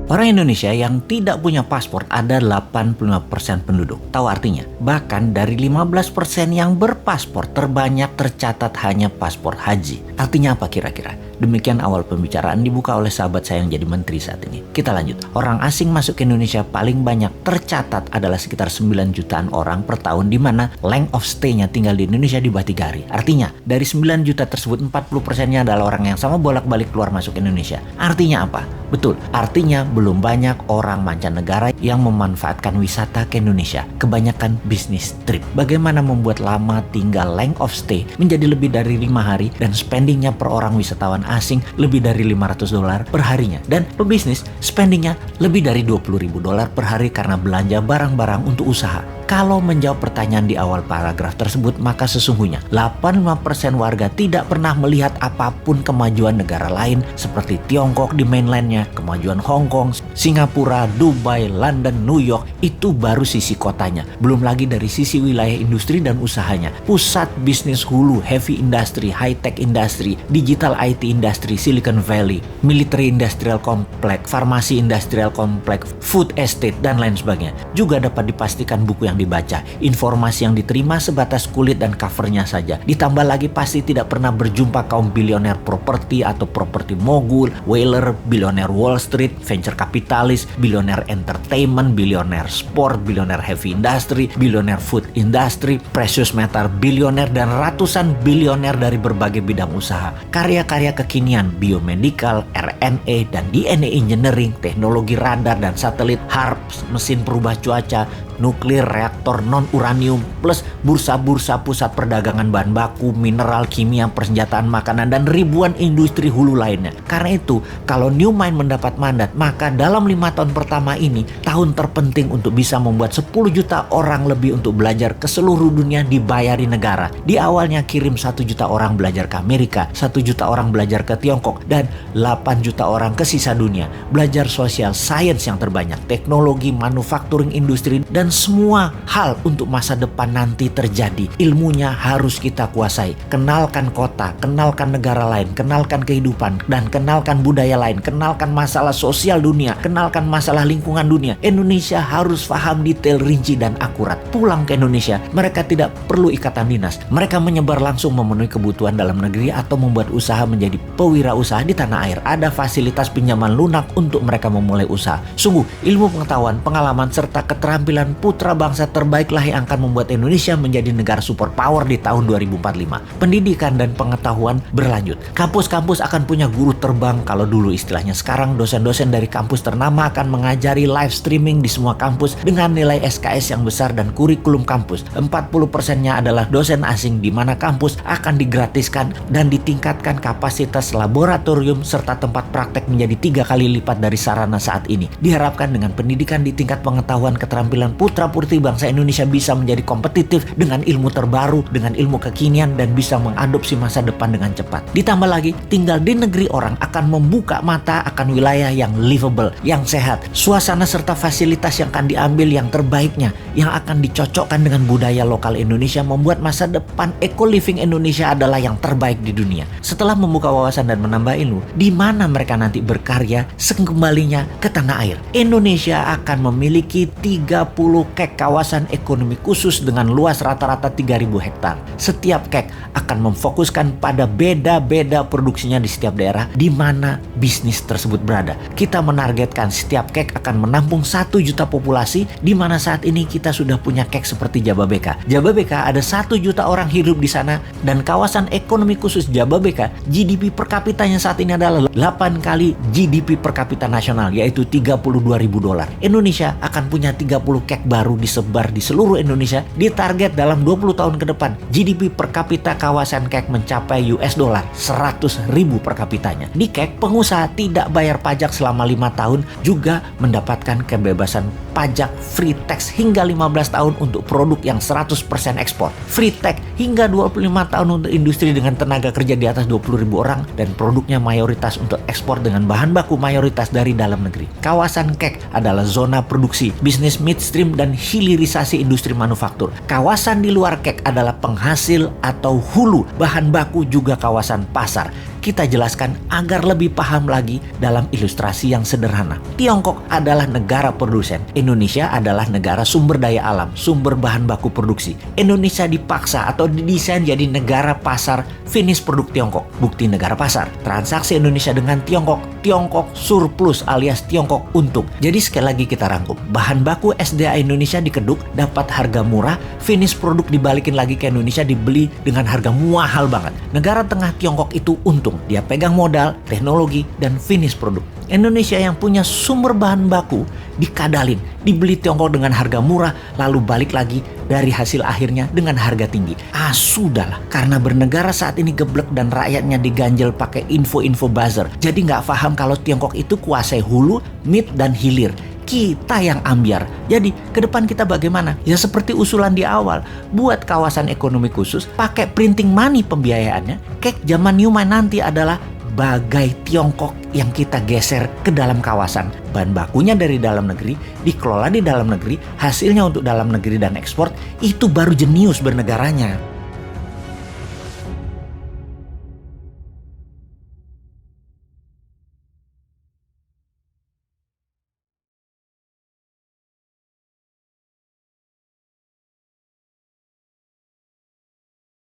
Orang Indonesia yang tidak punya paspor ada 85% penduduk. Tahu artinya? Bahkan dari 15% yang berpaspor, terbanyak tercatat hanya paspor haji. Artinya apa kira-kira? Demikian awal pembicaraan dibuka oleh sahabat saya yang jadi menteri saat ini. Kita lanjut. Orang asing masuk ke Indonesia paling banyak tercatat adalah sekitar 9 jutaan orang per tahun, di mana length of stay-nya tinggal di Indonesia di bawah 3 hari. Artinya, dari 9 juta tersebut 40%-nya adalah orang yang sama bolak-balik keluar masuk Indonesia. Artinya apa? Betul, artinya belum banyak orang mancanegara yang memanfaatkan wisata ke Indonesia. Kebanyakan bisnis trip. Bagaimana membuat lama tinggal length of stay menjadi lebih dari 5 hari dan spendingnya per orang wisatawan asing lebih dari $500 per harinya. Dan pebisnis spendingnya lebih dari $20.000 per hari karena belanja barang-barang untuk usaha. Kalau menjawab pertanyaan di awal paragraf tersebut, maka sesungguhnya 85% warga tidak pernah melihat apapun kemajuan negara lain seperti Tiongkok di mainlandnya, kemajuan Hong Kong, Singapura, Dubai, London, New York. Itu baru sisi kotanya. Belum lagi dari sisi wilayah industri dan usahanya. Pusat bisnis hulu, heavy industry, high-tech industry, digital IT industry, Silicon Valley, military industrial complex, farmasi industrial complex, food estate, dan lain sebagainya. Juga dapat dipastikan buku yang dibaca, informasi yang diterima sebatas kulit dan covernya saja. Ditambah lagi pasti tidak pernah berjumpa kaum bilioner properti atau properti mogul, whaler, bilioner Wall Street, venture kapitalis, bilioner entertainment, bilioner sport, bilioner heavy industry, bilioner food industry, precious metal bilioner, dan ratusan bilioner dari berbagai bidang usaha. Karya-karya kekinian, biomedical, RNA dan DNA engineering, teknologi radar dan satelit, HARP, mesin perubah cuaca, nuklir, reaktor non-uranium, plus bursa-bursa pusat perdagangan bahan baku, mineral, kimia, persenjataan makanan, dan ribuan industri hulu lainnya. Karena itu, kalau New Mind mendapat mandat, maka dalam 5 tahun pertama ini, tahun terpenting untuk bisa membuat 10 juta orang lebih untuk belajar ke seluruh dunia dibayari negara. Di awalnya kirim 1 juta orang belajar ke Amerika, 1 juta orang belajar ke Tiongkok, dan 8 juta orang ke sisa dunia. Belajar sosial science yang terbanyak, teknologi, manufacturing, industri, dan semua hal untuk masa depan nanti terjadi. Ilmunya harus kita kuasai. Kenalkan kota, kenalkan negara lain, kenalkan kehidupan, dan kenalkan budaya lain, kenalkan masalah sosial dunia, kenalkan masalah lingkungan dunia. Indonesia harus paham detail, rinci, dan akurat. Pulang ke Indonesia, mereka tidak perlu ikatan dinas. Mereka menyebar langsung memenuhi kebutuhan dalam negeri atau membuat usaha menjadi pewirausaha di tanah air. Ada fasilitas pinjaman lunak untuk mereka memulai usaha. Sungguh, ilmu pengetahuan, pengalaman, serta keterampilan putra bangsa terbaiklah yang akan membuat Indonesia menjadi negara superpower di tahun 2045. Pendidikan dan pengetahuan berlanjut. Kampus-kampus akan punya guru terbang kalau dulu istilahnya. Sekarang dosen-dosen dari kampus ternama akan mengajari live streaming di semua kampus dengan nilai SKS yang besar dan kurikulum kampus. 40%-nya adalah dosen asing, di mana kampus akan digratiskan dan ditingkatkan kapasitas laboratorium serta tempat praktek menjadi 3 kali lipat dari sarana saat ini. Diharapkan dengan pendidikan di tingkat pengetahuan, keterampilan putra-putri bangsa Indonesia bisa menjadi kompetitif dengan ilmu terbaru, dengan ilmu kekinian, dan bisa mengadopsi masa depan dengan cepat. Ditambah lagi, tinggal di negeri orang akan membuka mata akan wilayah yang livable, yang sehat, suasana serta fasilitas yang akan diambil yang terbaiknya, yang akan dicocokkan dengan budaya lokal Indonesia, membuat masa depan eco-living Indonesia adalah yang terbaik di dunia. Setelah membuka wawasan dan menambah ilmu, di mana mereka nanti berkarya sekembalinya ke tanah air. Indonesia akan memiliki 30 kek kawasan ekonomi khusus dengan luas rata-rata 3.000 hektar. Setiap kek akan memfokuskan pada beda-beda produksinya di setiap daerah di mana bisnis tersebut berada. Kita menargetkan setiap kek akan menampung 1 juta populasi, di mana saat ini kita sudah punya kek seperti Jababeka. Jababeka ada 1 juta orang hidup di sana, dan kawasan ekonomi khusus Jababeka GDP per kapitanya saat ini adalah 8 kali GDP per kapita nasional, yaitu $32.000. Indonesia akan punya 30 kek baru disebar di seluruh Indonesia. Ditarget dalam 20 tahun ke depan GDP per kapita kawasan kek mencapai $100.000 per kapitanya. Di kek, pengusaha tidak bayar pajak selama 5 tahun, juga mendapatkan kebebasan pajak free tax hingga 15 tahun untuk produk yang 100% ekspor. Free tax hingga 25 tahun untuk industri dengan tenaga kerja di atas 20.000 orang, dan produknya mayoritas untuk ekspor dengan bahan baku mayoritas dari dalam negeri. Kawasan kek adalah zona produksi, bisnis midstream, dan hilirisasi industri manufaktur. Kawasan di luar kek adalah penghasil atau hulu bahan baku, juga kawasan pasar. kita jelaskan agar lebih paham lagi dalam ilustrasi yang sederhana. Tiongkok adalah negara produsen. Indonesia adalah negara sumber daya alam, sumber bahan baku produksi. Indonesia dipaksa atau didesain jadi negara pasar finish produk Tiongkok. Bukti negara pasar. Transaksi Indonesia dengan Tiongkok, Tiongkok surplus alias Tiongkok untung. Jadi sekali lagi kita rangkum. Bahan baku SDA Indonesia dikeduk, dapat harga murah, finish produk dibalikin lagi ke Indonesia dibeli dengan harga mahal banget. Negara tengah Tiongkok itu untung. Dia pegang modal, teknologi, dan finish produk. Indonesia yang punya sumber bahan baku dikadalin, dibeli Tiongkok dengan harga murah, lalu balik lagi dari hasil akhirnya dengan harga tinggi. Sudahlah, karena bernegara saat ini geblek dan rakyatnya diganjel pakai info-info buzzer. Jadi nggak paham kalau Tiongkok itu kuasai hulu, mid, dan hilir. Kita yang ambiar. Jadi ke depan kita bagaimana? Ya seperti usulan di awal, buat kawasan ekonomi khusus, pakai printing money pembiayaannya. Kayak zaman Newman nanti adalah bagai Tiongkok yang kita geser ke dalam kawasan. Bahan bakunya dari dalam negeri, dikelola di dalam negeri, hasilnya untuk dalam negeri dan ekspor, itu baru jenius bernegaranya.